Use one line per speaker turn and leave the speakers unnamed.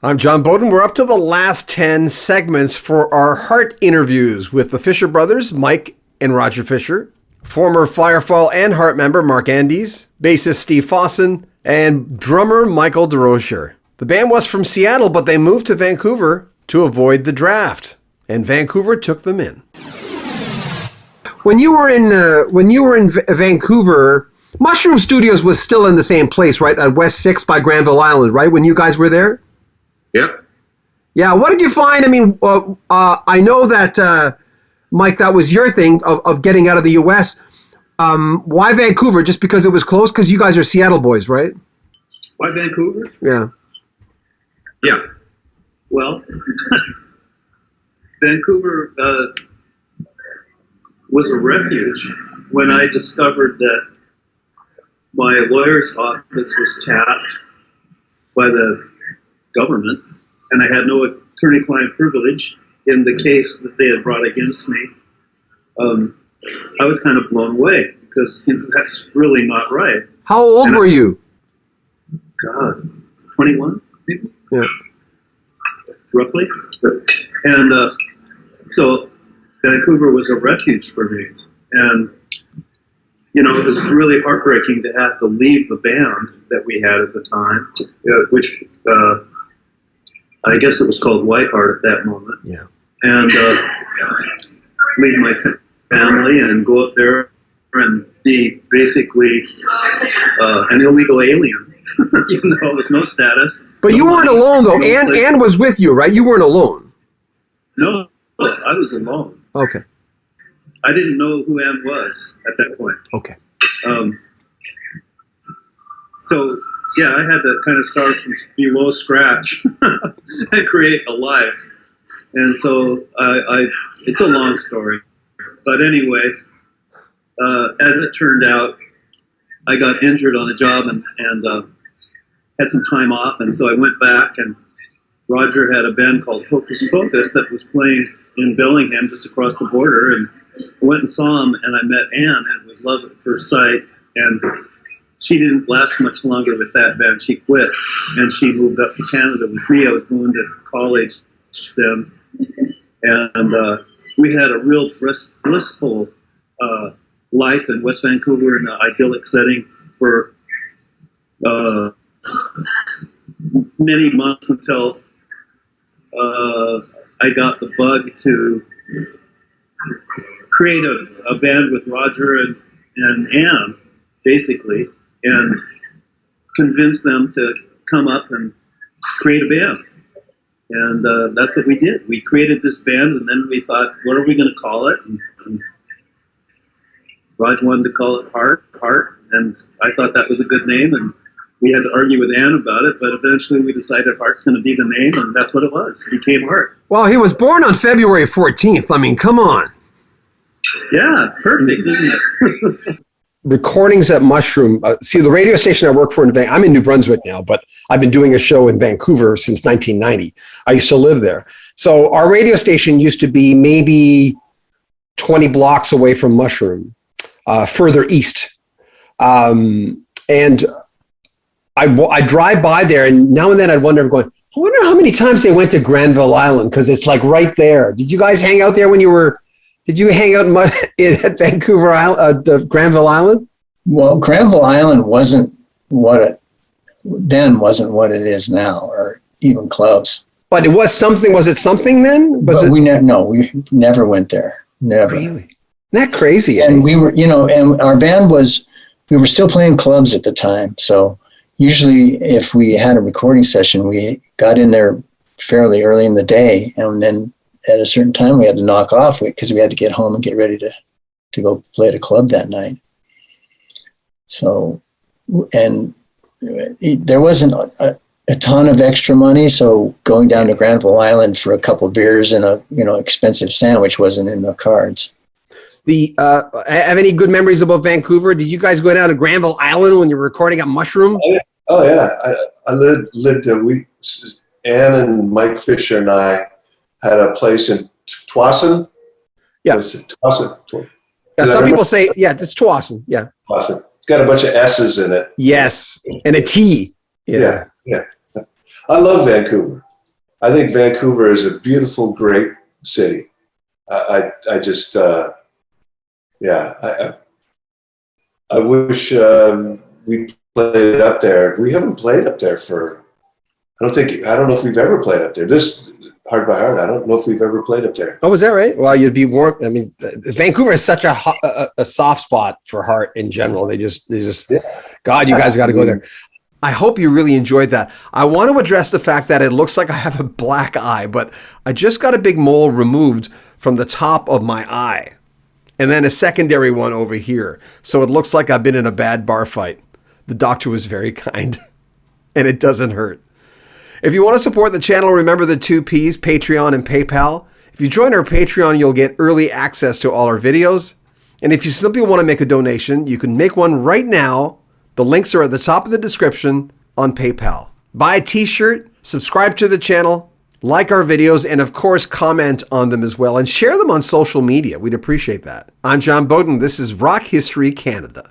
I'm John Beaudin. We're up to the last 10 segments for our heart interviews with the Fisher brothers, Mike and Roger Fisher, former Firefall and Heart member Mark Andes, bassist Steve Fossen, and drummer Michael DeRocher. The band was from Seattle, but they moved to Vancouver to avoid the draft, and Vancouver took them in. When you were in Vancouver, Mushroom Studios was still in the same place, right? At West 6th by Granville Island, right? When you guys were there?
Yep.
Yeah, what did you find? I mean, I know that, Mike, that was your thing of getting out of the U.S. Why Vancouver? Just because it was close? Because you guys are Seattle boys, right?
Why Vancouver?
Yeah.
Yeah. Well, Vancouver was a refuge when I discovered that my lawyer's office was tapped by the government, and I had no attorney-client privilege in the case that they had brought against me. I was kind of blown away because that's really not right.
How old were you?
God, 21, maybe?
Yeah.
Roughly. And so Vancouver was a refuge for me. And, it was really heartbreaking to have to leave the band that we had at the time, which I guess it was called Whiteheart at that moment.
Yeah.
And leave my family and go up there and be basically an illegal alien, with no status.
But you weren't alone, though. Ann was with you, right? You weren't alone.
No, I was alone.
Okay.
I didn't know who Ann was at that point.
Okay.
So, yeah, I had to kind of start from below scratch and create a life. And so it's a long story. But anyway, as it turned out, I got injured on a job and had some time off. And so I went back, and Roger had a band called Hocus Pocus that was playing in Bellingham just across the border. And I went and saw him, and I met Ann, and it was love at first sight. And she didn't last much longer with that band. She quit, and she moved up to Canada with me. I was going to college then, and we had a real blissful life in West Vancouver in an idyllic setting for many months until I got the bug to create a band with Roger and Ann, basically, and convince them to come up and create a band. And that's what we did. We created this band, and then we thought, what are we going to call it? And Roger wanted to call it Heart, and I thought that was a good name, and we had to argue with Ann about it, but eventually we decided Heart's going to be the name, and that's what it was. It became Heart.
Well, he was born on February 14th. I mean, come on.
Yeah, perfect, isn't it?
Recordings at Mushroom. See, the radio station I work for I'm in New Brunswick now, but I've been doing a show in Vancouver since 1990. I used to live there. So our radio station used to be maybe 20 blocks away from Mushroom, further east. And I drive by there, and now and then I'd wonder, I wonder how many times they went to Granville Island, because it's like right there. Did you guys hang out there when you were... Did you hang out at Vancouver Island, Granville Island?
Well, Granville Island wasn't what it is now, or even close.
But it was something. Was it something then?
We never went there. Never.
Really? Isn't that crazy?
And we were, and our band we were still playing clubs at the time. So usually, if we had a recording session, we got in there fairly early in the day, and then at a certain time we had to knock off because we had to get home and get ready to go play at a club that night. So, and there wasn't a ton of extra money, so going down to Granville Island for a couple of beers and a expensive sandwich wasn't in the cards.
Have any good memories about Vancouver? Did you guys go down to Granville Island when you were recording at Mushroom?
Oh yeah, I lived Ann and Mike Fisher and I had a place in Tsawwassen.
Yeah.
Was it Tsawwassen?
Yeah, some people say, it's Tsawwassen. Yeah.
Tsawwassen. It's got a bunch of S's in it.
Yes, and a T.
Yeah. I love Vancouver. I think Vancouver is a beautiful, great city. I just, yeah, I wish we played up there. We haven't played up there for, I don't know if we've ever played up there. This, Heart by Heart, I don't know if we've ever played up there.
Oh, is that right? Well, you'd be warm. I mean, Vancouver is such a soft spot for Heart in general. They just, God, you guys got to go there. I hope you really enjoyed that. I want to address the fact that it looks like I have a black eye, but I just got a big mole removed from the top of my eye, and then a secondary one over here. So it looks like I've been in a bad bar fight. The doctor was very kind, and it doesn't hurt. If you want to support the channel, remember the 2 Ps, Patreon and PayPal. If you join our Patreon, you'll get early access to all our videos. And if you simply want to make a donation, you can make one right now. The links are at the top of the description on PayPal. Buy a t-shirt, subscribe to the channel, like our videos, and of course, comment on them as well, and share them on social media. We'd appreciate that. I'm John Beaudin. This is Rock History Canada.